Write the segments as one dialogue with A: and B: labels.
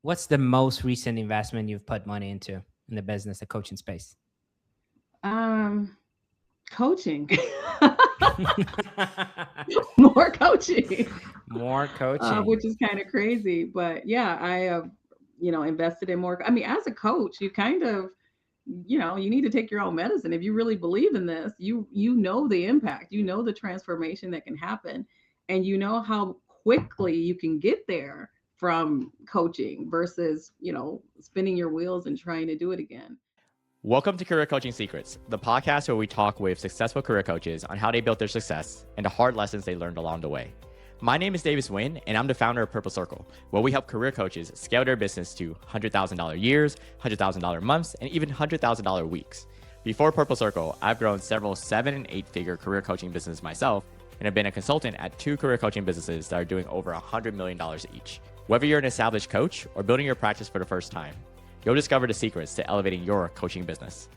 A: What's the most recent investment you've put money into in the business, the coaching space?
B: Um, Coaching, more coaching,
A: More coaching.
B: which is kind of crazy. But yeah, I have, invested in more. I mean, as a coach, you kind of, you need to take your own medicine. If you really believe in this, you know the impact, you know the transformation that can happen, and you know how quickly you can get there from coaching versus, spinning your wheels and trying to do it again.
C: Welcome to Career Coaching Secrets, the podcast where we talk with successful career coaches on how they built their success and the hard lessons they learned along the way. My name is Davis Wynn, and I'm the founder of Purple Circle, where we help career coaches scale their business to $100,000 years, $100,000 months, and even $100,000 weeks. Before Purple Circle, I've grown several 7- and 8-figure career coaching businesses myself, and have been a consultant at 2 career coaching businesses that are doing over $100 million each. Whether you're an established coach or building your practice for the first time, you'll discover the secrets to elevating your coaching business.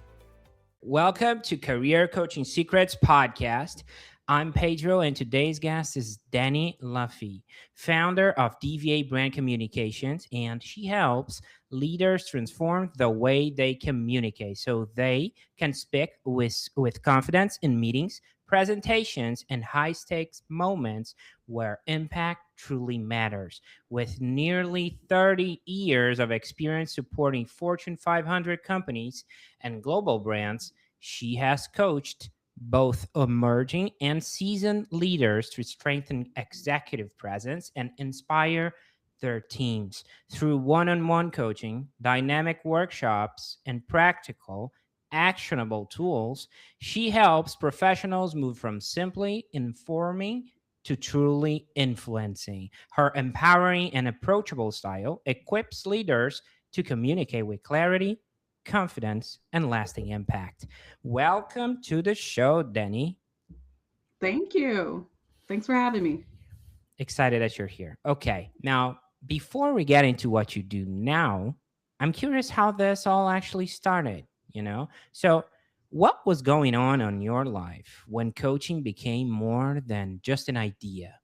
A: Welcome to Career Coaching Secrets Podcast. I'm Pedro, and today's guest is Dani Luffey, founder of DVA Brand Communications, and she helps leaders transform the way they communicate so they can speak with confidence in meetings, presentations, and high-stakes moments where impact truly matters. With nearly 30 years of experience supporting Fortune 500 companies and global brands, she has coached both emerging and seasoned leaders to strengthen executive presence and inspire their teams. Through one-on-one coaching, dynamic workshops, and practical, actionable tools, she helps professionals move from simply informing to truly influencing. Her empowering and approachable style equips leaders to communicate with clarity, confidence, and lasting impact. Welcome to the show, Dani.
B: Thank you. Thanks for having me.
A: Excited that you're here. Okay, now, before we get into what you do now, I'm curious how this all actually started. So, what was going on in your life when coaching became more than just an idea?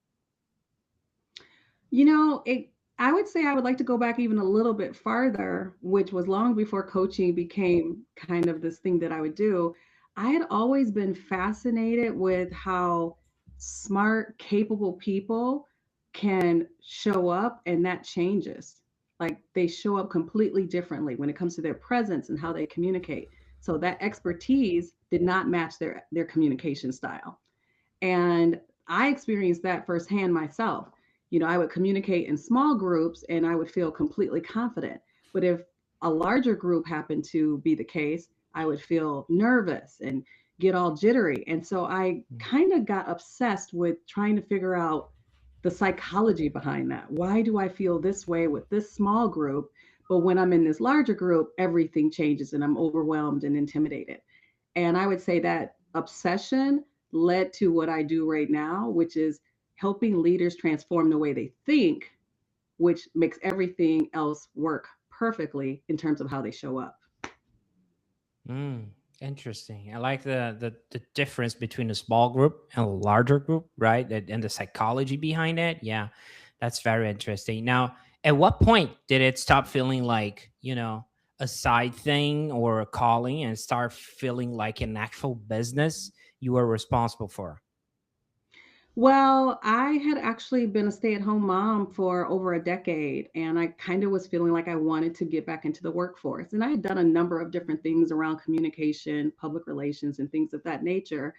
B: I would say I would like to go back even a little bit farther, which was long before coaching became kind of this thing that I would do. I had always been fascinated with how smart, capable people can show up, and that changes. Like they show up completely differently when it comes to their presence and how they communicate. So that expertise did not match their communication style. And I experienced that firsthand myself. I would communicate in small groups and I would feel completely confident. But if a larger group happened to be the case, I would feel nervous and get all jittery. And so I kind of got obsessed with trying to figure out the psychology behind that. Why do I feel this way with this small group? But when I'm in this larger group, everything changes and I'm overwhelmed and intimidated. And I would say that obsession led to what I do right now, which is helping leaders transform the way they think, which makes everything else work perfectly in terms of how they show up.
A: Mm, interesting. I like the difference between a small group and a larger group, right? And the psychology behind it. Yeah, that's very interesting. Now, at what point did it stop feeling like, a side thing or a calling and start feeling like an actual business you were responsible for?
B: Well, I had actually been a stay at home mom for over a decade, and I kind of was feeling like I wanted to get back into the workforce. And I had done a number of different things around communication, public relations, and things of that nature.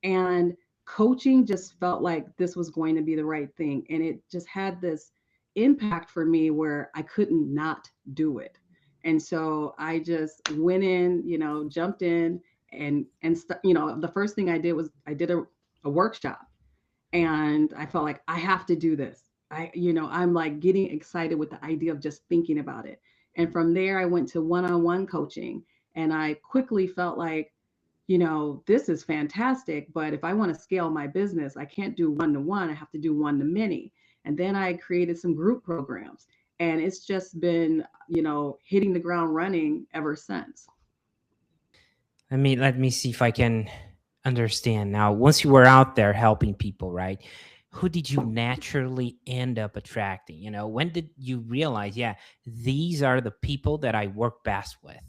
B: And coaching just felt like this was going to be the right thing. And it just had this impact for me where I couldn't not do it. And so I just went in, jumped in and the first thing I did was I did a workshop, and I felt like I have to do this. I'm like getting excited with the idea of just thinking about it. And from there, I went to one-on-one coaching, and I quickly felt like, this is fantastic. But if I want to scale my business, I can't do one to one. I have to do one to many. And then I created some group programs, and it's just been, hitting the ground running ever since.
A: Let me see if I can understand now. Once you were out there helping people, right? who did you naturally end up attracting? When did you realize, yeah, these are the people that I work best with?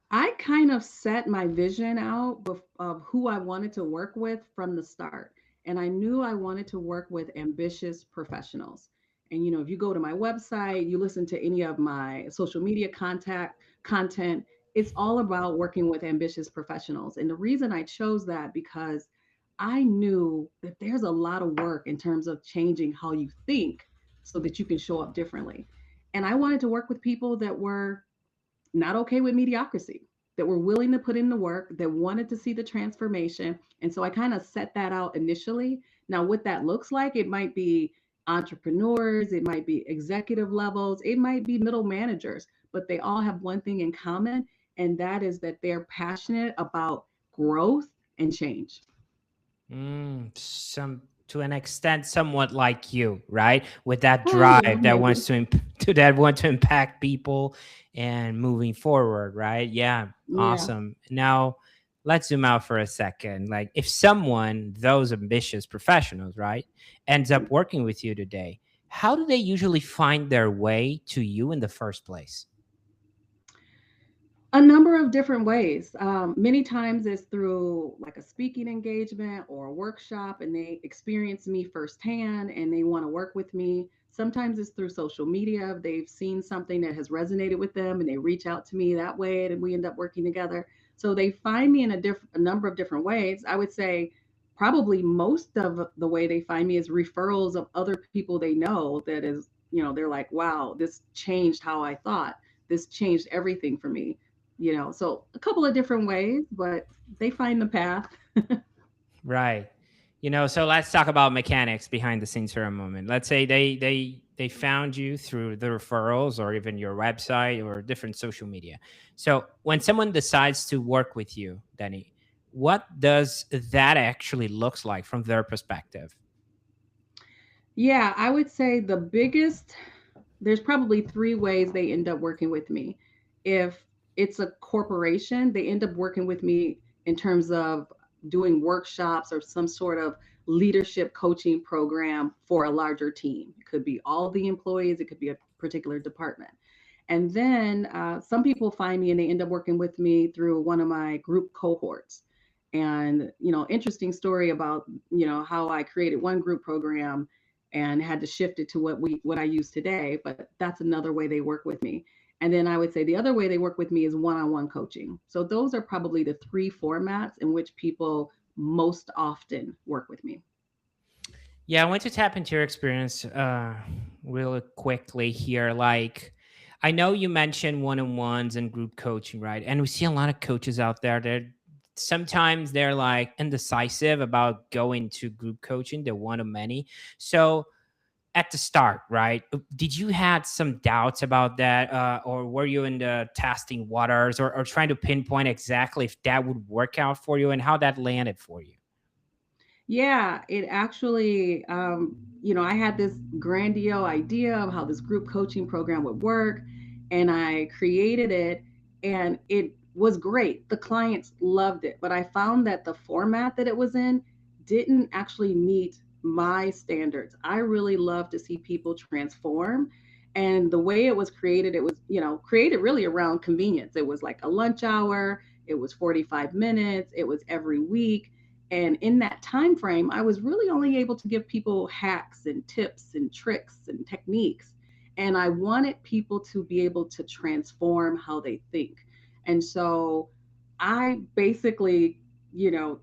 B: I kind of set my vision out of who I wanted to work with from the start. And I knew I wanted to work with ambitious professionals. And if you go to my website, you listen to any of my social media content, it's all about working with ambitious professionals. And the reason I chose that because I knew that there's a lot of work in terms of changing how you think so that you can show up differently. And I wanted to work with people that were not okay with mediocrity, that were willing to put in the work, that wanted to see the transformation. And so I kind of set that out initially. Now, what that looks like, it might be entrepreneurs, it might be executive levels, it might be middle managers, but they all have one thing in common, and that is that they're passionate about growth and change.
A: Some to an extent, somewhat like you, right? With that
B: Kind
A: drive
B: of,
A: that
B: maybe.
A: wants to impact people and moving forward, right? Yeah,
B: Yeah.
A: awesome. Now, let's zoom out for a second. Like, if someone, those ambitious professionals, right, ends up working with you today, how do they usually find their way to you in the first place?
B: A number of different ways. Many times it's through like a speaking engagement or a workshop, and they experience me firsthand and they want to work with me. Sometimes it's through social media. They've seen something that has resonated with them and they reach out to me that way, and we end up working together. So they find me in a number of different ways. I would say probably most of the way they find me is referrals of other people they know that is, they're like, wow, this changed how I thought. This changed everything for me. So a couple of different ways, but they find the path.
A: Right. So let's talk about mechanics behind the scenes for a moment. Let's say they found you through the referrals or even your website or different social media. So when someone decides to work with you, Danny, what does that actually looks like from their perspective?
B: Yeah, I would say there's probably three ways they end up working with me. If it's a corporation, they end up working with me in terms of doing workshops or some sort of leadership coaching program for a larger team. It could be all the employees, it could be a particular department. And then some people find me and they end up working with me through one of my group cohorts. And, interesting story about, how I created one group program and had to shift it to what I use today. But that's another way they work with me. And then I would say the other way they work with me is one-on-one coaching. So those are probably the three formats in which people most often work with me.
A: Yeah, I want to tap into your experience really quickly here. Like, I know you mentioned one-on-ones and group coaching, right? And we see a lot of coaches out there that sometimes they're like indecisive about going to group coaching. They're one of many. So at the start, right? Did you had some doubts about that, or were you in the testing waters, or trying to pinpoint exactly if that would work out for you and how that landed for you?
B: Yeah, it actually, I had this grandiose idea of how this group coaching program would work, and I created it, and it was great. The clients loved it, but I found that the format that it was in didn't actually meet my standards. I really love to see people transform. And the way it was created, it was, created really around convenience. It was like a lunch hour, it was 45 minutes, it was every week, and in that time frame, I was really only able to give people hacks and tips and tricks and techniques. And I wanted people to be able to transform how they think. And so I basically,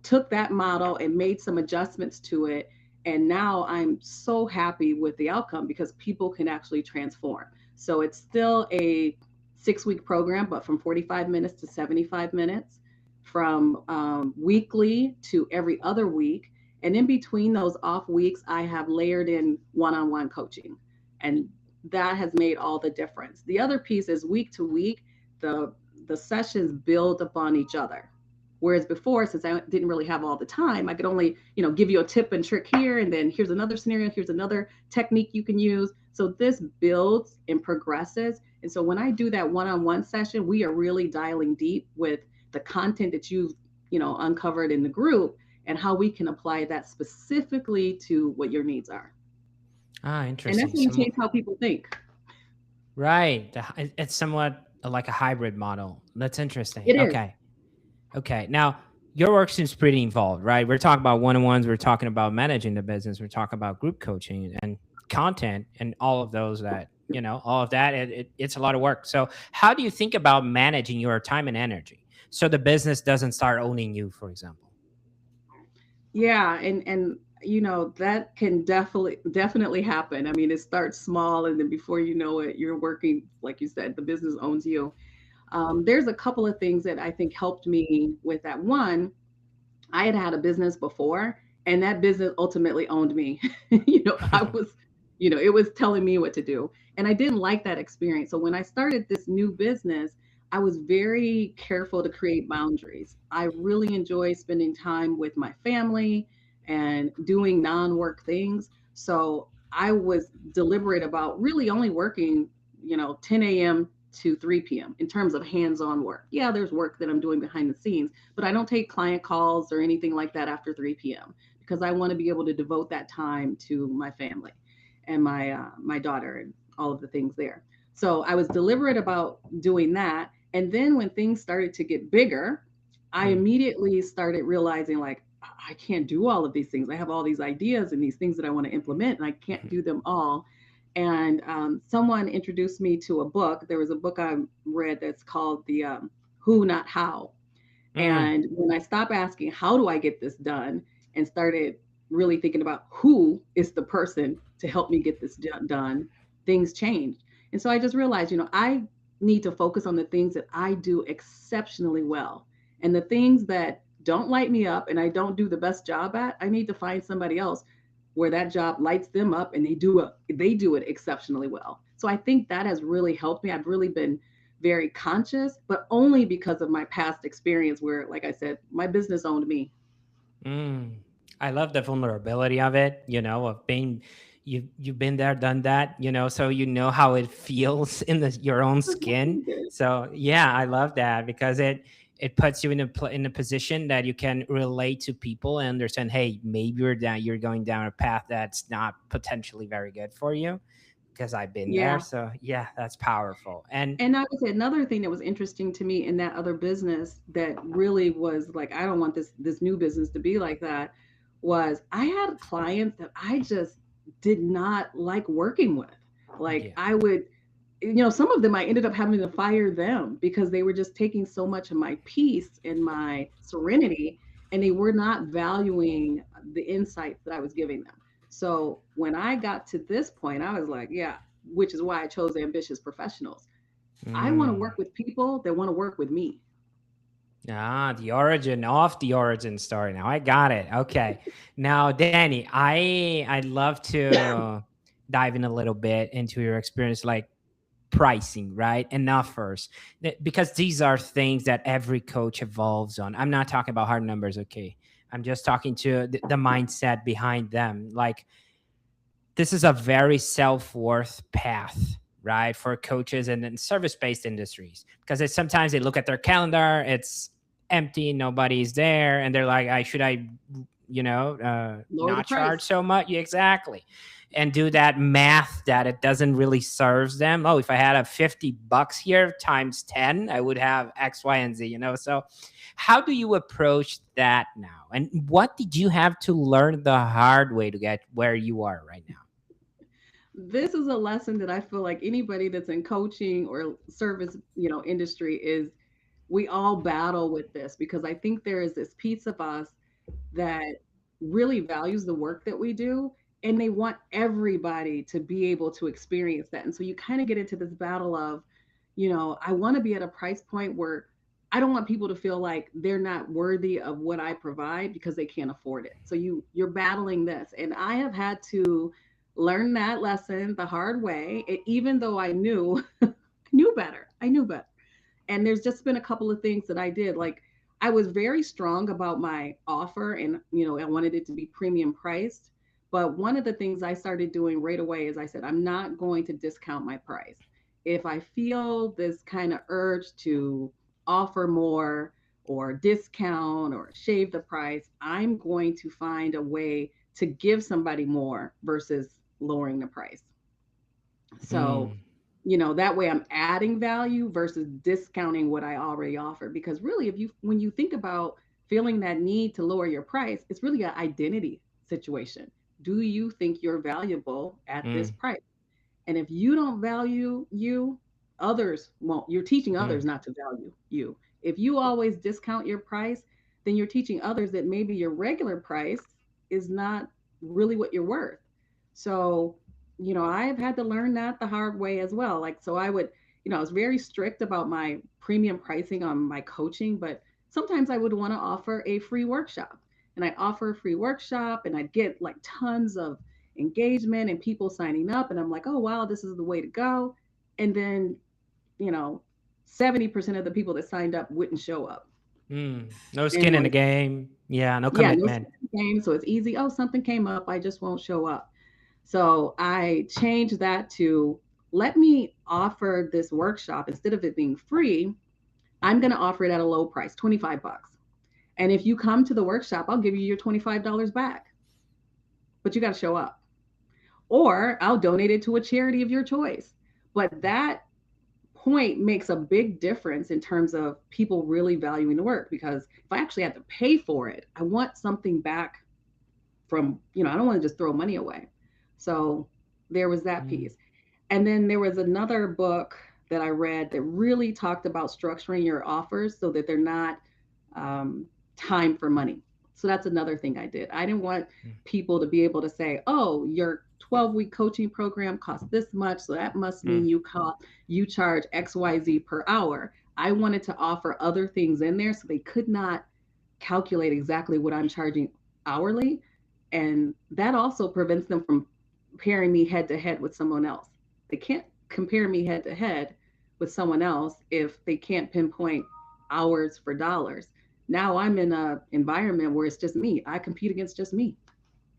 B: took that model and made some adjustments to it. And now I'm so happy with the outcome because people can actually transform. So it's still a 6-week program, but from 45 minutes to 75 minutes, from weekly to every other week. And in between those off weeks, I have layered in one-on-one coaching. And that has made all the difference. The other piece is week to week, the the sessions build upon each other. Whereas before, since I didn't really have all the time, I could only, give you a tip and trick here, and then here's another scenario, here's another technique you can use. So this builds and progresses. And so when I do that one-on-one session, we are really dialing deep with the content that you've, uncovered in the group. and how we can apply that specifically to what your needs are.
A: Ah,
B: And that's
A: interesting.
B: going to
A: Some
B: change how people think.
A: right. It's somewhat like a hybrid model. That's interesting.
B: It is.
A: Okay. Okay. Now, your work seems pretty involved, right? We're talking about one-on-ones. We're talking about managing the business. We're talking about group coaching and content and all of those that, all of that. It's a lot of work. So how do you think about managing your time and energy so the business doesn't start owning you, for example?
B: Yeah, and that can definitely happen. I mean, it starts small, and then before you know it, you're working, like you said, the business owns you. There's a couple of things that I think helped me with that. One, I had had a business before, and that business ultimately owned me. I was, it was telling me what to do, and I didn't like that experience. So when I started this new business, I was very careful to create boundaries. I really enjoy spending time with my family and doing non-work things. So I was deliberate about really only working, 10 a.m. to 3 p.m. in terms of hands-on work. Yeah, there's work that I'm doing behind the scenes, but I don't take client calls or anything like that after 3 p.m. because I want to be able to devote that time to my family and my daughter and all of the things there. So I was deliberate about doing that. And then when things started to get bigger, I
A: Mm.
B: immediately started realizing like I can't do all of these things. I have all these ideas and these things that I want to implement, and I can't do them all. And someone introduced me to a book. There was a book I read that's called the Who Not How.
A: Mm.
B: And when I stopped asking, how do I get this done, and started really thinking about who is the person to help me get this done, things changed. And so I just realized, I need to focus on the things that I do exceptionally well. And the things that don't light me up and I don't do the best job at, I need to find somebody else where that job lights them up and they do it exceptionally well. So I think that has really helped me. I've really been very conscious, but only because of my past experience where, like I said, my business owned me.
A: Mm. I love the vulnerability of it, of being you've been there, done that, so you know how it feels in your own skin. So yeah, I love that because it puts you in a position that you can relate to people and understand, hey, maybe you're going down a path that's not potentially very good for you because I've been there.
B: Yeah.
A: So yeah, that's powerful. And
B: And I would say another thing that was interesting to me in that other business that really was like, I don't want this new business to be like that, was I had clients that I just did not like working with. Like
A: yeah.
B: I would, some of them I ended up having to fire them because they were just taking so much of my peace and my serenity, and they were not valuing the insights that I was giving them. So when I got to this point, I was like, yeah, which is why I chose ambitious professionals. I want to
A: Mm.
B: work with people that want to work with me.
A: Ah, the origin of the origin story. Now I got it. Okay. Now, Danny, I'd love to dive in a little bit into your experience, like pricing, right? And offers. Because these are things that every coach evolves on. I'm not talking about hard numbers, okay? I'm just talking to the mindset behind them. Like, this is a very self-worth path, right, for coaches and in service-based industries, because sometimes they look at their calendar, it's empty, nobody's there, and they're like,
B: Lower the
A: not charge
B: price.
A: so much. Yeah, exactly. And do that math that it doesn't really serves them. Oh, if I had a $50 here times 10, I would have X, Y, and Z, so how do you approach that now, and what did you have to learn the hard way to get where you are right now?
B: This is a lesson that I feel like anybody that's in coaching or service, industry is, we all battle with this because I think there is this piece of us that really values the work that we do, and they want everybody to be able to experience that. And so you kind of get into this battle of, I want to be at a price point where I don't want people to feel like they're not worthy of what I provide because they can't afford it. So you're battling this, and I have had to learn that lesson the hard way. Even though I knew better. And there's just been a couple of things that I did. Like I was very strong about my offer, and I wanted it to be premium priced. But one of the things I started doing right away is I said, I'm not going to discount my price. If I feel this kind of urge to offer more, or discount or shave the price. I'm going to find a way to give somebody more versus lowering the price. So,
A: Mm,
B: that way I'm adding value versus discounting what I already offer. Because really, when you think about feeling that need to lower your price, it's really an identity situation. Do you think you're valuable at this
A: mm,
B: price? And if you don't value you, others won't. You're teaching others
A: mm,
B: not to value you. If you always discount your price, then you're teaching others that maybe your regular price is not really what you're worth. So, I've had to learn that the hard way as well. Like, so I was very strict about my premium pricing on my coaching, but sometimes I would want to offer a free workshop. And I offer a free workshop and I'd get like tons of engagement and people signing up. And I'm like, oh, wow, this is the way to go. And then, you know, 70% of the people that signed up wouldn't show up.
A: no
B: And
A: skin in the game. Yeah, no
B: yeah, no
A: commitment.
B: skin in the game. So it's easy. Oh, something came up. I just won't show up. So I changed that to let me offer this workshop instead of it being free. I'm going to offer it at a low price, 25 bucks. And if you come to the workshop, I'll give you your $25 back. But you got to show up. Or I'll donate it to a charity of your choice. But that point makes a big difference in terms of people really valuing the work, because if I actually have to pay for it, I want something back from, I don't want to just throw money away. So there was that
A: Mm,
B: piece. And then there was another book that I read that really talked about structuring your offers so that they're not um, time for money. So that's another thing I did. I didn't want
A: mm,
B: people to be able to say, "Oh, your 12-week coaching program costs this much, so that must mean
A: mm,
B: you charge XYZ per hour." I wanted to offer other things in there so they could not calculate exactly what I'm charging hourly, and that also prevents them from comparing me head to head with someone else. They can't compare me head to head with someone else if they can't pinpoint hours for dollars. Now I'm in a environment where it's just me. I compete against just me.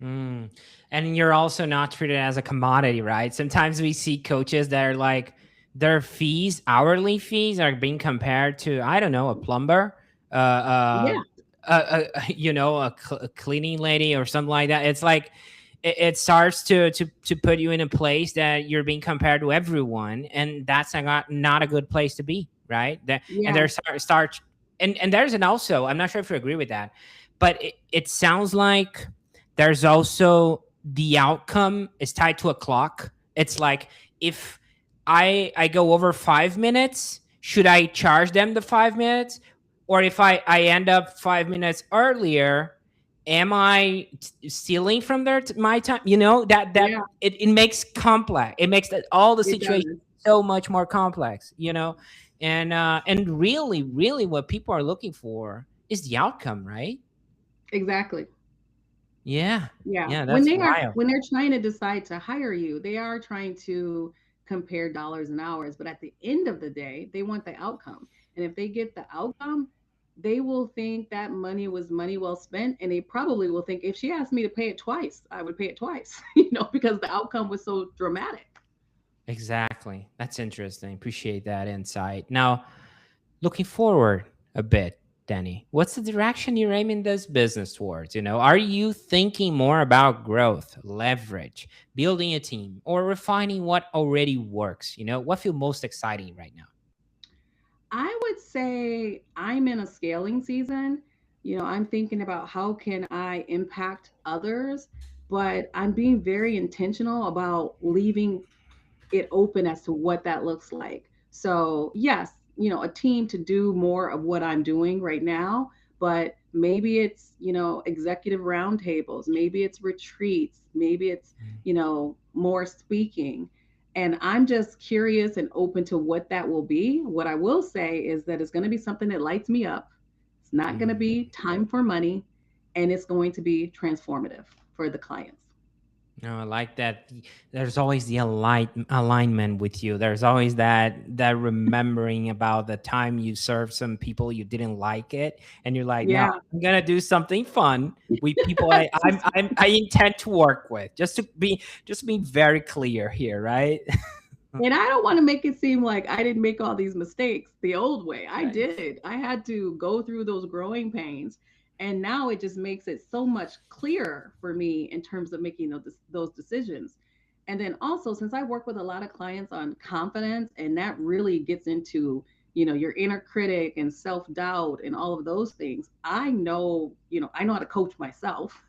A: mm. And you're also not treated as a commodity, right? Sometimes we see coaches that are like their fees, hourly fees, are being compared to, I don't know, a plumber,
B: Yeah,
A: a cleaning lady or something like that. It's like it starts to put you in a place that you're being compared to everyone, and that's not a good place to be, right? And
B: yeah,
A: there's start and there's an also, I'm not sure if you agree with that, but it sounds like there's also the outcome is tied to a clock. It's like if I go over 5 minutes, should I charge them the 5 minutes? Or if I end up 5 minutes earlier, am I stealing from my time? That
B: yeah,
A: it makes complex. It makes all the
B: it
A: situation
B: does.
A: so much more complex. And really, really, what people are looking for is the outcome, right?
B: Exactly.
A: Yeah,
B: Yeah.
A: yeah,
B: When
A: that's
B: they are
A: wild.
B: when they're trying to decide to hire you, they are trying to compare dollars and hours, but at the end of the day, they want the outcome. And if they get the outcome, they will think that money was money well spent, and they probably will think if she asked me to pay it twice, I would pay it twice, because the outcome was so dramatic.
A: Exactly. That's interesting. Appreciate that insight. Now, looking forward a bit, Danny, what's the direction you're aiming this business towards? Are you thinking more about growth, leverage, building a team, or refining what already works? What feels most exciting right now?
B: I would say I'm in a scaling season. I'm thinking about how can I impact others, but I'm being very intentional about leaving it open as to what that looks like. So, yes, a team to do more of what I'm doing right now, but maybe it's, executive roundtables, maybe it's retreats, maybe it's, more speaking. And I'm just curious and open to what that will be. What I will say is that it's going to be something that lights me up. It's not going to
A: Mm.
B: be time for money, and it's going to be transformative for the clients.
A: No, I like that. There's always the alignment with you. There's always that remembering about the time you served some people you didn't like it, and you're like, no,
B: Yeah.
A: I'm gonna do something fun with people I intend to work with. Just to be very clear here, right?
B: And I don't want to make it seem like I didn't make all these mistakes the old way. I
A: Right.
B: did. I had to go through those growing pains. And now it just makes it so much clearer for me in terms of making those decisions. And then also, since I work with a lot of clients on confidence, and that really gets into, your inner critic and self-doubt and all of those things, I know how to coach myself.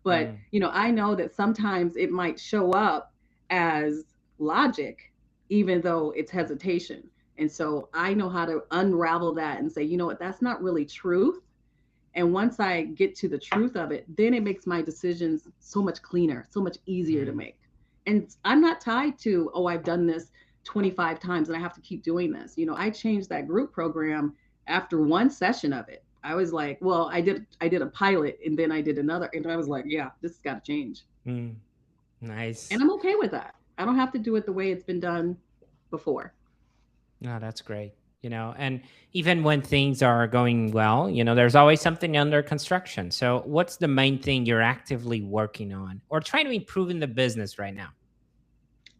B: But,
A: Mm,
B: I know that sometimes it might show up as logic, even though it's hesitation. And so I know how to unravel that and say, you know what, that's not really truth. And once I get to the truth of it, then it makes my decisions so much cleaner, so much easier to
A: mm,
B: make. And I'm not tied to, oh, I've done this 25 times and I have to keep doing this. I changed that group program after one session of it. I was like, well, I did a pilot and then I did another and I was like, yeah, this has got to change.
A: mm.
B: And
A: Nice.
B: I'm okay with that. I don't have to do it the way it's been done before.
A: No, that's great. And even when things are going well, there's always something under construction. So, what's the main thing you're actively working on or trying to improve in the business right now?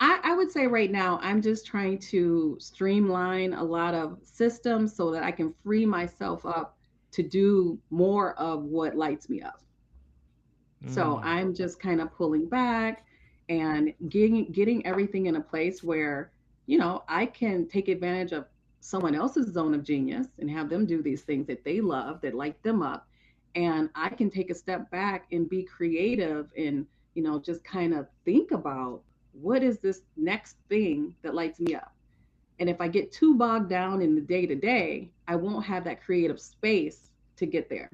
B: I would say right now, I'm just trying to streamline a lot of systems so that I can free myself up to do more of what lights me up. So
A: Mm,
B: I'm just kind of pulling back and getting everything in a place where, I can take advantage of someone else's zone of genius and have them do these things that they love, that light them up. And I can take a step back and be creative and, just kind of think about what is this next thing that lights me up. And if I get too bogged down in the day to day, I won't have that creative space to get there.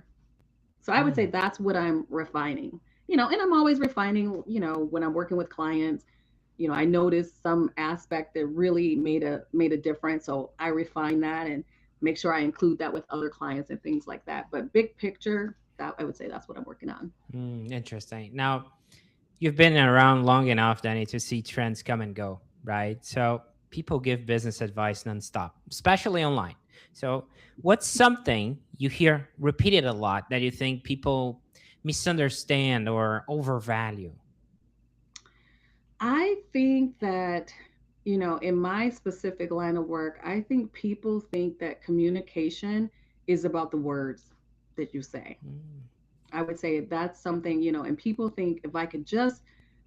B: So I would say
A: mm.
B: that's what I'm refining. And I'm always refining, when I'm working with clients, I noticed some aspect that really made a difference. So I refine that and make sure I include that with other clients and things like that. But big picture, that I would say that's what I'm working on.
A: Interesting. Now, you've been around long enough, Danny, to see trends come and go, right? So people give business advice nonstop, especially online. So, what's something you hear repeated a lot that you think people misunderstand or overvalue?
B: I think that, in my specific line of work, I think people think that communication is about the words that you say.
A: Mm,
B: I would say that's something, and people think if I could just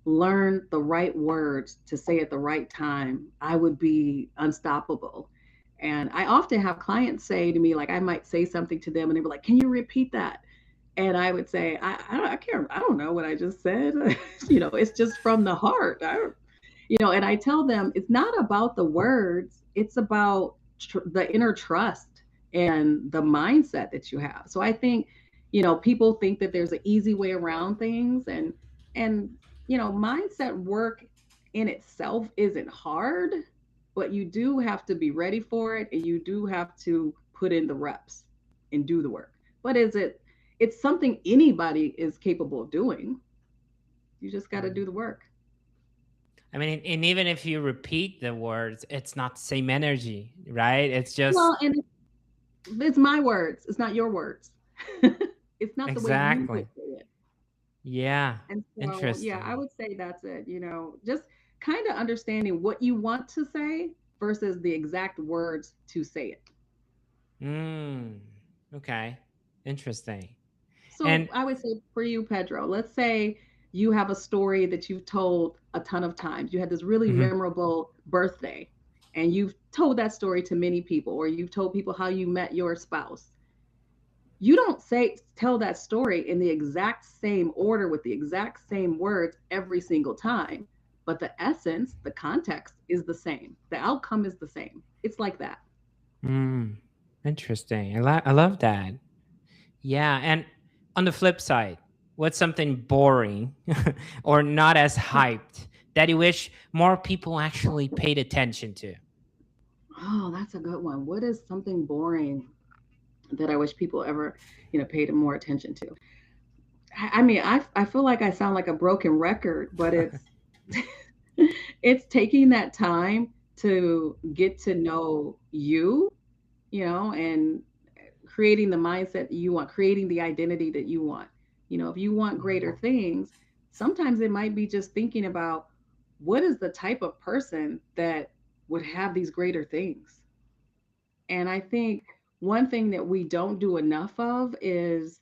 B: learn the right words to say at the right time, I would be unstoppable. And I often have clients say to me, like, I might say something to them and they were like, can you repeat that? And I would say, I can't, I don't know what I just said. It's just from the heart. And I tell them it's not about the words, it's about the inner trust and the mindset that you have. So I think, people think that there's an easy way around things and mindset work in itself isn't hard, but you do have to be ready for it and you do have to put in the reps and do the work. But it's something anybody is capable of doing. You just got to
A: mm.
B: do the work.
A: I mean, and even if you repeat the words, it's not the same energy, right? It's just
B: Well, and it's my words. It's not your words. It's not the way you
A: exactly.
B: would say it.
A: Yeah.
B: And so, yeah, I
A: Interesting.
B: would say that's it. Just kind of understanding what you want to say versus the exact words to say it.
A: Mm, okay. Interesting.
B: So
A: And
B: I would say for you, Pedro, let's say you have a story that you've told a ton of times. You had this really
A: mhm.
B: memorable birthday, and you've told that story to many people, or you've told people how you met your spouse. You don't tell that story in the exact same order with the exact same words every single time, but the essence, the context is the same. The outcome is the same. It's like that.
A: Mm, interesting. I love that. Yeah. And on the flip side, what's something boring or not as hyped that you wish more people actually paid attention to?
B: Oh, that's a good one. What is something boring that I wish people ever, paid more attention to? I mean, I feel like I sound like a broken record, but it's taking that time to get to know you, and creating the mindset that you want, creating the identity that you want. If you want greater
A: Mm,
B: things, sometimes it might be just thinking about what is the type of person that would have these greater things. And I think one thing that we don't do enough of is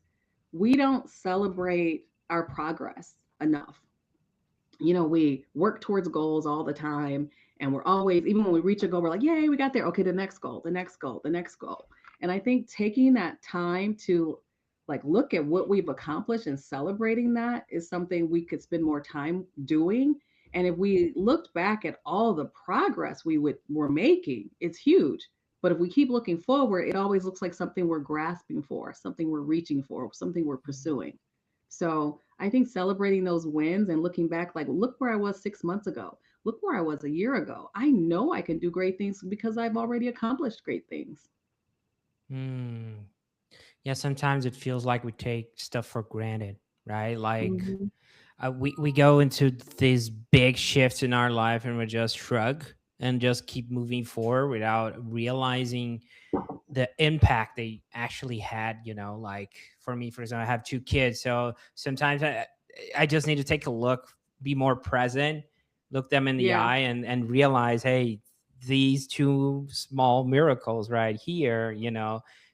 B: we don't celebrate our progress enough. We work towards goals all the time, and we're always, even when we reach a goal, we're like, yay, we got there. Okay, the next goal, the next goal, the next goal. And I think taking that time to like look at what we've accomplished and celebrating that is something we could spend more time doing. And if we looked back at all the progress we're making, it's huge. But if we keep looking forward, it always looks like something we're grasping for, something we're reaching for, something we're pursuing. So I think celebrating those wins and looking back, like, look where I was 6 months ago. Look where I was a year ago. I know I can do great things because I've already accomplished great things.
A: Mm. Yeah, sometimes it feels like we take stuff for granted, right? Like
B: Hmm.
A: we go into these big shifts in our life and we just shrug and just keep moving forward without realizing the impact they actually had. Like for me, for example, I have two kids, so sometimes I just need to take a look, be more present, look them in the
B: Yeah.
A: eye, and realize, hey, these two small miracles right here,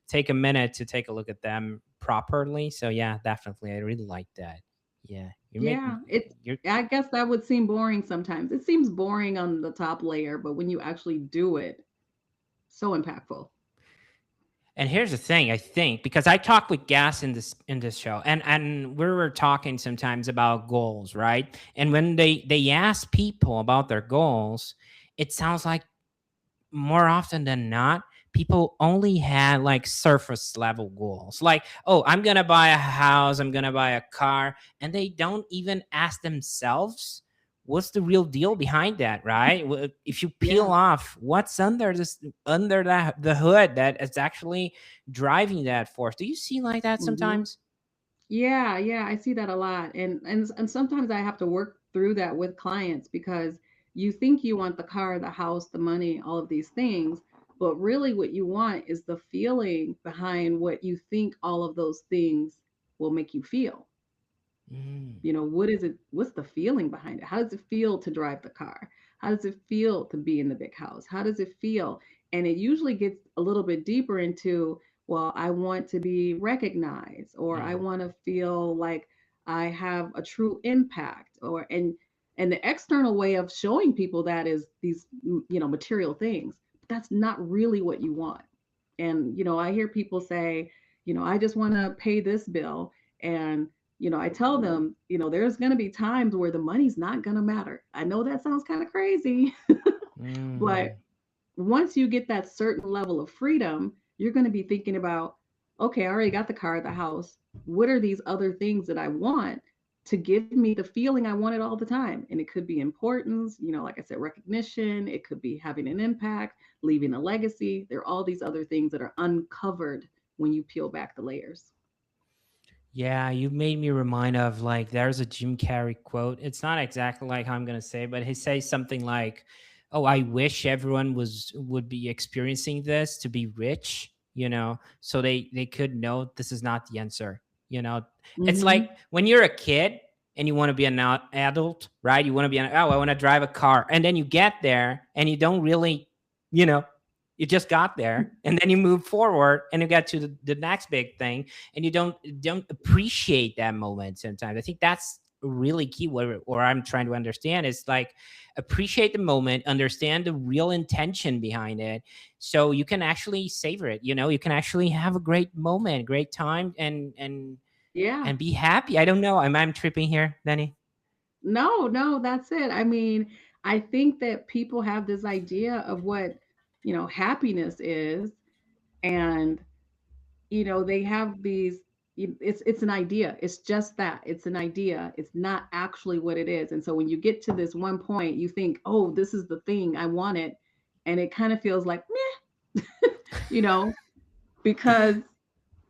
A: take a minute to take a look at them properly. So yeah, definitely, I really like that. Yeah, you make
B: Yeah.
A: you're
B: I guess that would seem boring sometimes. It seems boring on the top layer, but when you actually do it, so impactful.
A: And here's the thing, I think, because I talk with Gas in this show, and we were talking sometimes about goals, right? And when they ask people about their goals, it sounds like more often than not, people only had like surface level goals. Like, oh, I'm gonna buy a house, I'm gonna buy a car, and they don't even ask themselves what's the real deal behind that, right? If you peel
B: Yeah.
A: off what's under the hood that is actually driving that force. Do you see like that
B: Hmm.
A: sometimes?
B: Yeah, yeah, I see that a lot. And sometimes I have to work through that with clients because you think you want the car, the house, the money, all of these things, but really what you want is the feeling behind what you think all of those things will make you feel.
A: Mm,
B: What is it? What's the feeling behind it? How does it feel to drive the car? How does it feel to be in the big house? How does it feel? And it usually gets a little bit deeper into, well, I want to be recognized, or I
A: mm,
B: want to feel like I have a true impact, and the external way of showing people that is these material things. But that's not really what you want. And I hear people say, I just want to pay this bill. And I tell them, there's going to be times where the money's not going to matter. I know that sounds kind of crazy, but
A: mm.
B: once you get that certain level of freedom, you're going to be thinking about, okay, I already got the car, the house. What are these other things that I want to give me the feeling I want it all the time? And it could be importance, like I said, recognition. It could be having an impact, leaving a legacy. There are all these other things that are uncovered when you peel back the layers.
A: Yeah, you made me remind of, like, there's a Jim Carrey quote. It's not exactly like how I'm gonna say, but he says something like, "Oh, I wish everyone would be experiencing this to be rich, so they could know this is not the answer." You know, it's like
B: Hmm.
A: when you're a kid and you want to be an adult, right? You want to be I want to drive a car, and then you get there and you don't really, you know, you just got there, and then you move forward and you get to the next big thing, and you don't appreciate that moment sometimes. I think that's really key. What I'm trying to understand is, like, appreciate the moment, understand the real intention behind it, so you can actually savor it. You can actually have a great moment, great time,
B: Yeah.
A: and be happy. I don't know. I'm tripping here, Danny.
B: No, no, that's it. I mean, I think that people have this idea of what, happiness is, and they have these it's an idea. It's just that. It's an idea. It's not actually what it is. And so when you get to this one point, you think, "Oh, this is the thing. I want it." And it kind of feels like, meh, you know, because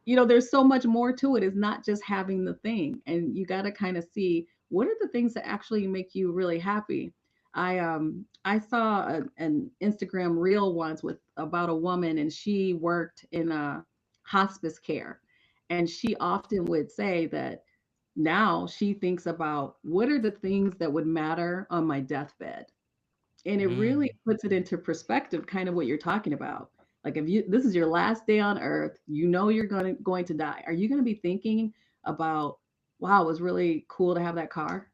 B: there's so much more to it. It's not just having the thing. And you got to kind of see what are the things that actually make you really happy. I saw an Instagram reel once with about a woman, and she worked in a hospice care, and she often would say that now she thinks about what are the things that would matter on my deathbed. And it really
A: Mm.
B: puts it into perspective, kind of what you're talking about. Like if you this is your last day on earth, you know you're going to die. Are you going to be thinking about, wow, it was really cool to have that car?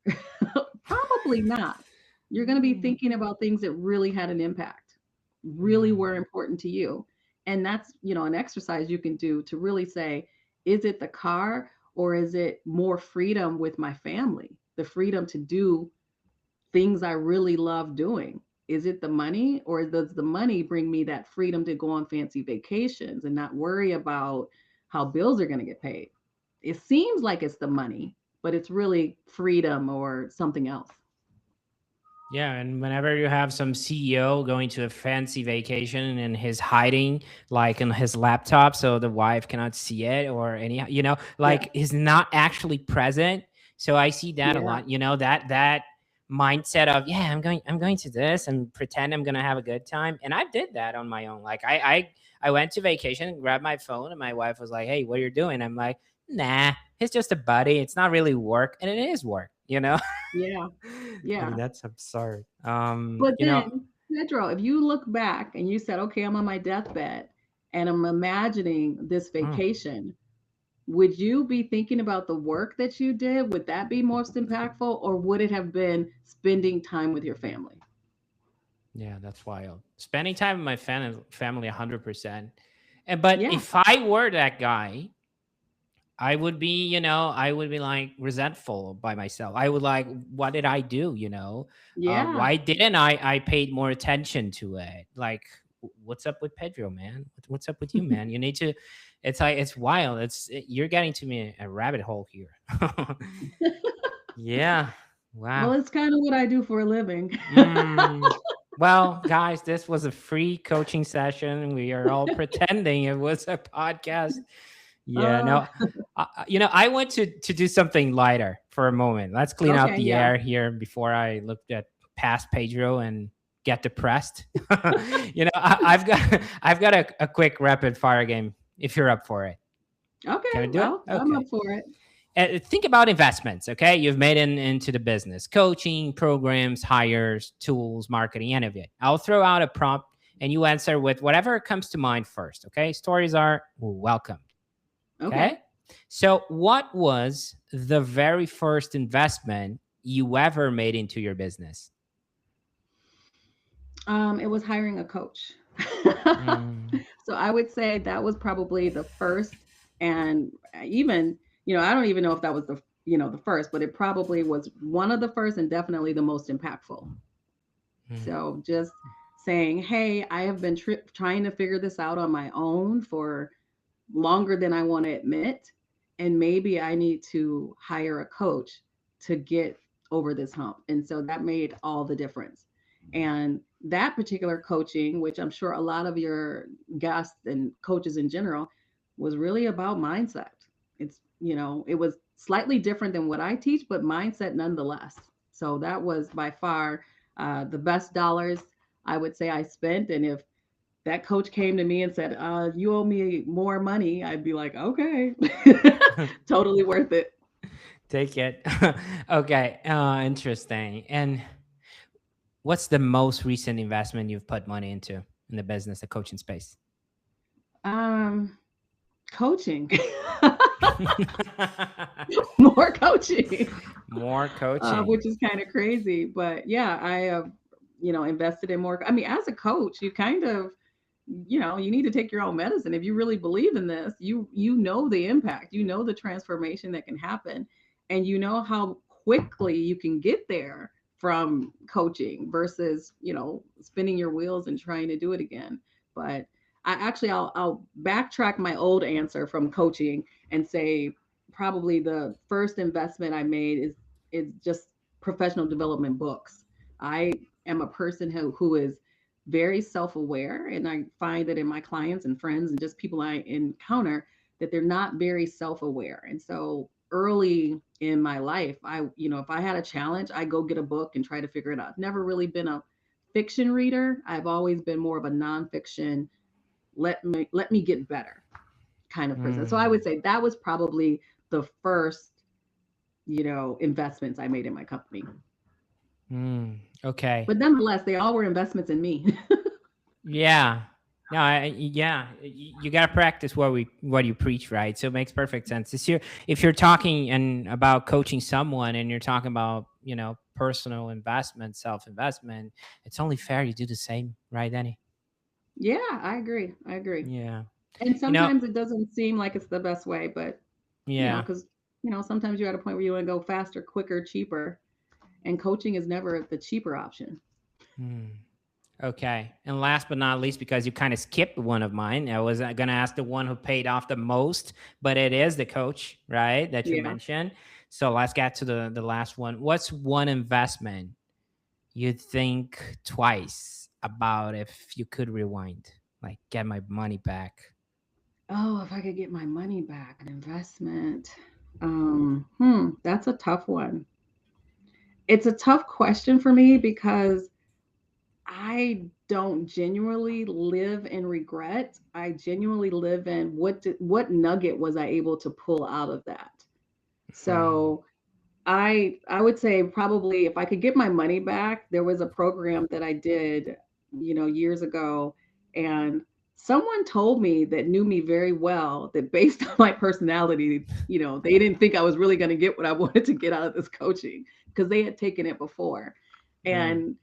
B: Probably not. You're going to be
A: Mm.
B: thinking about things that really had an impact, really were important to you. And that's, an exercise you can do to really say, is it the car or is it more freedom with my family? The freedom to do things I really love doing. Is it the money, or does the money bring me that freedom to go on fancy vacations and not worry about how bills are going to get paid? It seems like it's the money, but it's really freedom or something else.
A: Yeah, and whenever you have some CEO going to a fancy vacation and he's hiding like in his laptop so the wife cannot see it or any,
B: Yeah.
A: like he's not actually present. So I see that a
B: Yeah.
A: lot, that mindset of, yeah, I'm going to this and pretend I'm going to have a good time. And I did that on my own. Like I went to vacation and grabbed my phone and my wife was like, "Hey, what are you doing?" I'm like, "Nah, it's just a buddy. It's not really work." And it is work.
B: Yeah.
A: Like
B: Yeah.
A: that's absurd.
B: But then, Pedro, if you look back and you said, okay, I'm on my deathbed and I'm imagining this
A: mm,
B: vacation, would you be thinking about the work that you did? Would that be most impactful, or would it have been spending time with your family?
A: yeah, that's wild. Spending time with my family, 100%. And but
B: Yeah.
A: if I were that guy, I would be like resentful by myself. I would like, what did I do?
B: Yeah.
A: Why didn't I paid more attention to it? Like, what's up with Pedro, man? What's up with you, man? You need to. It's like it's wild. You're getting to me a rabbit hole here. Yeah.
B: Well,
A: Wow.
B: it's kind of what I do for a living.
A: Mm. Well, guys, this was a free coaching session. We are all pretending it was a podcast. Yeah,
B: uh,
A: no, I want to do something lighter for a moment. Let's clean out
B: okay.
A: the
B: Yeah.
A: air here before I looked at past Pedro and get depressed. I've got a quick rapid fire game if you're up for it.
B: Okay.
A: Can we do it?
B: I'm up
A: Okay.
B: for it.
A: Think about investments. Okay, you've made into the business, coaching, programs, hires, tools, marketing, any of it. I'll throw out a prompt and you answer with whatever comes to mind first. Okay, stories are welcome.
B: Okay.
A: Okay, so what was the very first investment you ever made into your business?
B: It was hiring a coach.
A: Mm,
B: So I would say that was probably the first, and even, I don't even know if that was the first, but it probably was one of the first and definitely the most impactful.
A: mm,
B: So just saying, hey, I have been trying to figure this out on my own for longer than I want to admit. And maybe I need to hire a coach to get over this hump. And so that made all the difference. And that particular coaching, which I'm sure a lot of your guests and coaches in general, was really about mindset. It was slightly different than what I teach, but mindset nonetheless. So that was by far the best dollars I would say I spent. And if that coach came to me and said, "You owe me more money," I'd be like, "Okay, totally worth it."
A: take it. Okay, interesting. And what's the most recent investment you've put money into in the business, the coaching space?
B: Um, Coaching, more coaching,
A: More coaching.
B: which is kind of crazy, but yeah, I have, invested in more. I mean, as a coach, you kind of, you need to take your own medicine. If you really believe in this, you know the impact, you know the transformation that can happen, and you know how quickly you can get there from coaching versus, spinning your wheels and trying to do it again. But I'll backtrack my old answer from coaching and say probably the first investment I made is just professional development books. I am a person who is very self-aware, and I find that in my clients and friends and just people I encounter that they're not very self-aware. And so early in my life, if I had a challenge, I go get a book and try to figure it out. I've never really been a fiction reader. I've always been more of a nonfiction, let me get better kind of person. So I
A: Mm,
B: would say that was probably the first, investments I made in my company.
A: mm. Okay.
B: But nonetheless, they all were investments in me.
A: Yeah. No, yeah, you got to practice what you preach, right? So it makes perfect sense. If you're talking and about coaching someone and you're talking about, personal investment, self-investment, it's only fair you do the same, right, Danny?
B: Yeah, I agree. I agree.
A: Yeah.
B: And
A: You know,
B: sometimes it doesn't seem like it's the best way, but
A: yeah.
B: because sometimes you're at a point where you want to go faster, quicker, cheaper, and coaching is never the cheaper option.
A: Hmm. Okay. And last but not least, because you kind of skipped one of mine, I was going to ask the one who paid off the most, but it is the coach, right? That you
B: Yeah.
A: mentioned. So let's get to the last one. What's one investment you'd think twice about if you could rewind, like get my money back?
B: Oh, if I could get my money back, an investment. That's a tough one. It's a tough question for me because I don't genuinely live in regret. I genuinely live in what nugget was I able to pull out of that.
A: Hmm.
B: So I would say probably if I could get my money back, there was a program that I did, years ago, and someone told me that knew me very well that based on my personality, they didn't think I was really going to get what I wanted to get out of this coaching because they had taken it before.
A: Hmm.
B: And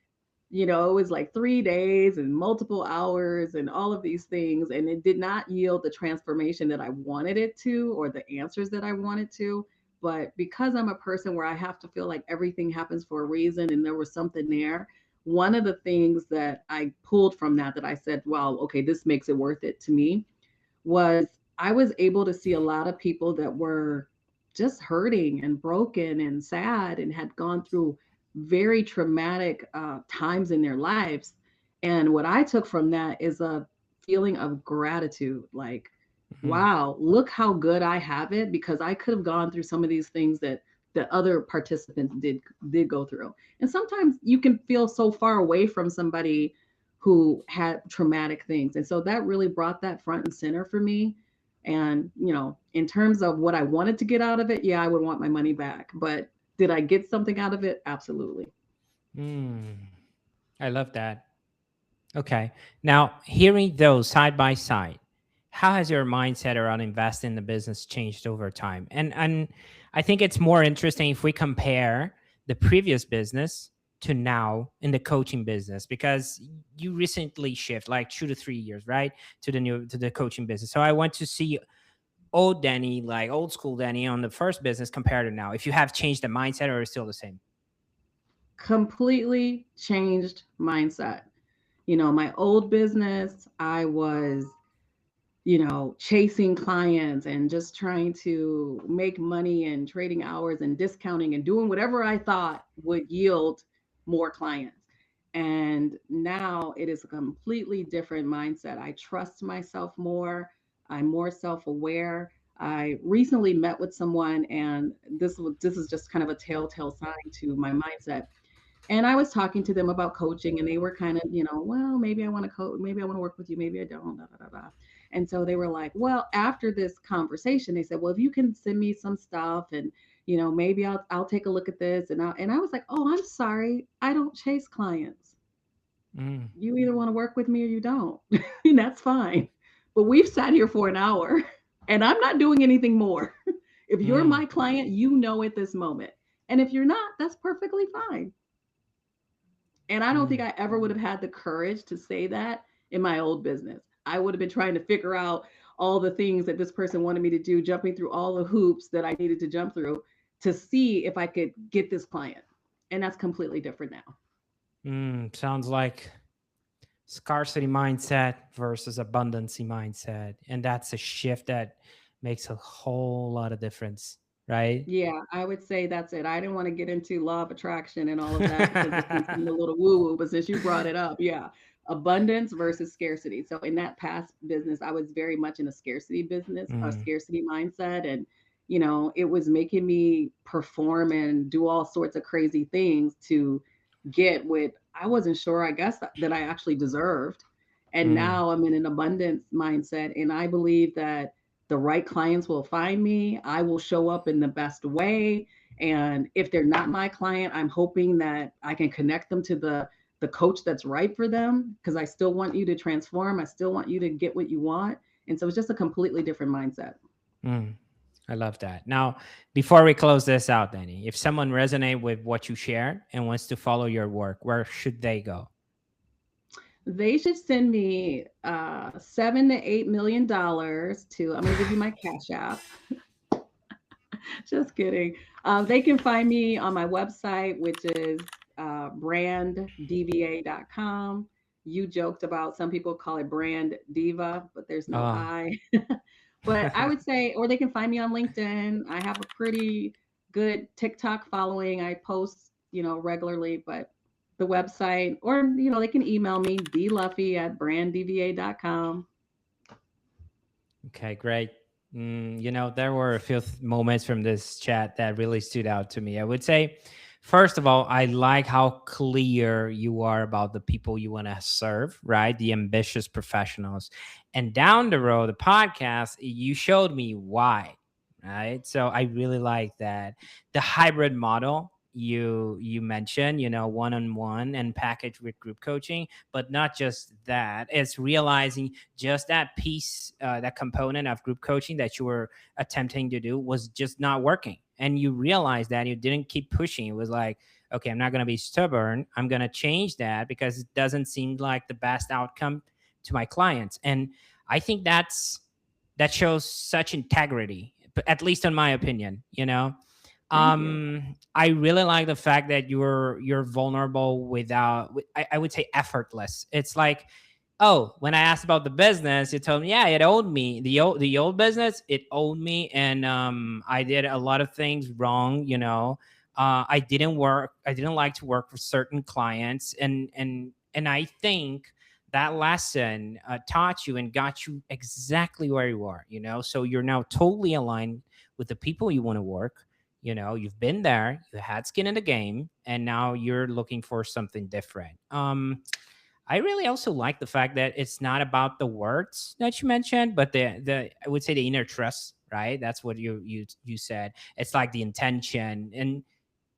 B: it was like 3 days and multiple hours and all of these things. And it did not yield the transformation that I wanted it to or the answers that I wanted to. But because I'm a person where I have to feel like everything happens for a reason and there was something there, one of the things that I pulled from that I said, well, okay, this makes it worth it to me was I was able to see a lot of people that were just hurting and broken and sad and had gone through very traumatic times in their lives. And what I took from that is a feeling of gratitude like,
A: Hmm.
B: wow, look how good I have it because I could have gone through some of these things that other participants did go through. And sometimes you can feel so far away from somebody who had traumatic things. And so that really brought that front and center for me. And, in terms of what I wanted to get out of it, yeah, I would want my money back. But did I get something out of it? Absolutely.
A: Hmm. I love that. Okay. Now, hearing those side by side, how has your mindset around investing in the business changed over time? And I think it's more interesting if we compare the previous business to now in the coaching business because you recently shift like 2 to 3 years, right? To the coaching business. So I want to see old Danny, like old school Danny on the first business compared to now. If you have changed the mindset or it's still the same.
B: Completely changed mindset. My old business, I was chasing clients and just trying to make money and trading hours and discounting and doing whatever I thought would yield more clients. And now it is a completely different mindset. I trust myself more. I'm more self-aware. I recently met with someone and this is just kind of a telltale sign to my mindset. And I was talking to them about coaching, and they were kind of, well, maybe I want to coach, maybe I want to work with you, maybe I don't, da, da, da, da. And so they were like, well, after this conversation, they said, well, if you can send me some stuff, and maybe I'll take a look at this, and I was like, oh, I'm sorry, I don't chase clients.
A: Mm,
B: You either want to work with me or you don't, and that's fine. But we've sat here for an hour, and I'm not doing anything more. If you're
A: mm,
B: my client, at this moment, and if you're not, that's perfectly fine. And I don't think
A: mm,
B: I ever would have had the courage to say that in my old business. I would have been trying to figure out all the things that this person wanted me to do, jumping through all the hoops that I needed to jump through to see if I could get this client. And that's completely different now.
A: sounds like scarcity mindset versus abundancy mindset. And that's a shift that makes a whole lot of difference, right?
B: Yeah, I would say that's it. I didn't want to get into law of attraction and all of that because it can seem a little woo woo, but since you brought it up, yeah, abundance versus scarcity. So in that past business, I was very much in a scarcity business, a
A: Mm,
B: scarcity mindset. And, it was making me perform and do all sorts of crazy things to get what I wasn't sure, I guess, that I actually deserved. And
A: mm,
B: now I'm in an abundance mindset. And I believe that the right clients will find me. I will show up in the best way. And if they're not my client, I'm hoping that I can connect them to the coach that's right for them, because I still want you to transform. I still want you to get what you want. And so it's just a completely different mindset.
A: I love that. Now, before we close this out, Dani, if someone resonates with what you shared and wants to follow your work, where should they go?
B: They should send me $7 to $8 million to, I'm going to give you my Cash App. Just kidding. They can find me on my website, which is branddva.com. You joked about some people call it brand diva, but there's no I. But I would say, or they can find me on LinkedIn. I have a pretty good TikTok following. I post, regularly, but the website, or, they can email me, dluffey@branddva.com.
A: Okay, great. There were a few moments from this chat that really stood out to me. I would say, first of all, I like how clear you are about the people you want to serve, right? The ambitious professionals. And down the road, the podcast, you showed me why, right? So I really like that. The hybrid model you mentioned, one-on-one and package with group coaching, but not just that. It's realizing just that piece, that component of group coaching that you were attempting to do was just not working. And you realize that you didn't keep pushing. It was like, okay, I'm not going to be stubborn. I'm going to change that because it doesn't seem like the best outcome to my clients. And I think that shows such integrity, at least in my opinion, I really like the fact that you're vulnerable without, I would say, effortless. It's like, oh, when I asked about the business, you told me, yeah, it owed me. The old business, it owed me, and I did a lot of things wrong. I didn't like to work for certain clients, and I think that lesson taught you and got you exactly where you are. So you're now totally aligned with the people you want to work. You've been there, you had skin in the game, and now you're looking for something different. I really also like the fact that it's not about the words that you mentioned, but the I would say the inner trust, right? That's what you said. It's like the intention. And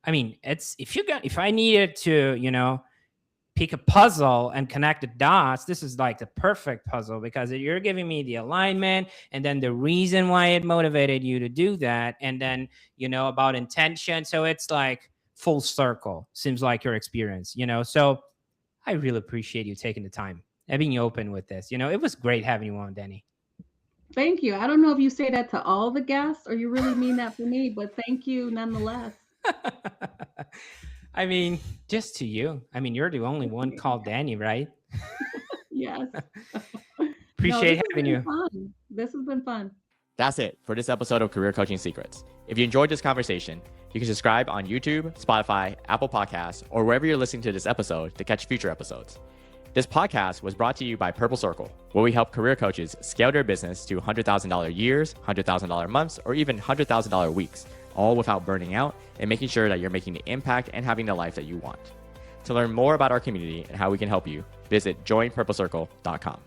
A: I mean, it's if I needed to, pick a puzzle and connect the dots, this is like the perfect puzzle, because you're giving me the alignment and then the reason why it motivated you to do that, and then about intention. So it's like full circle, seems like your experience. So I really appreciate you taking the time and being open with this. It was great having you on, Dani.
B: Thank you. I don't know if you say that to all the guests or you really mean that for me, but thank you nonetheless.
A: I mean, just to you. I mean, you're the only one called Dani, right?
B: Yes.
A: Appreciate having you.
B: Fun. This has been fun.
C: That's it for this episode of Career Coaching Secrets. If you enjoyed this conversation, you can subscribe on YouTube, Spotify, Apple Podcasts, or wherever you're listening to this episode to catch future episodes. This podcast was brought to you by Purple Circle, where we help career coaches scale their business to $100,000 years, $100,000 months, or even $100,000 weeks, all without burning out and making sure that you're making the impact and having the life that you want. To learn more about our community and how we can help you, visit joinpurplecircle.com.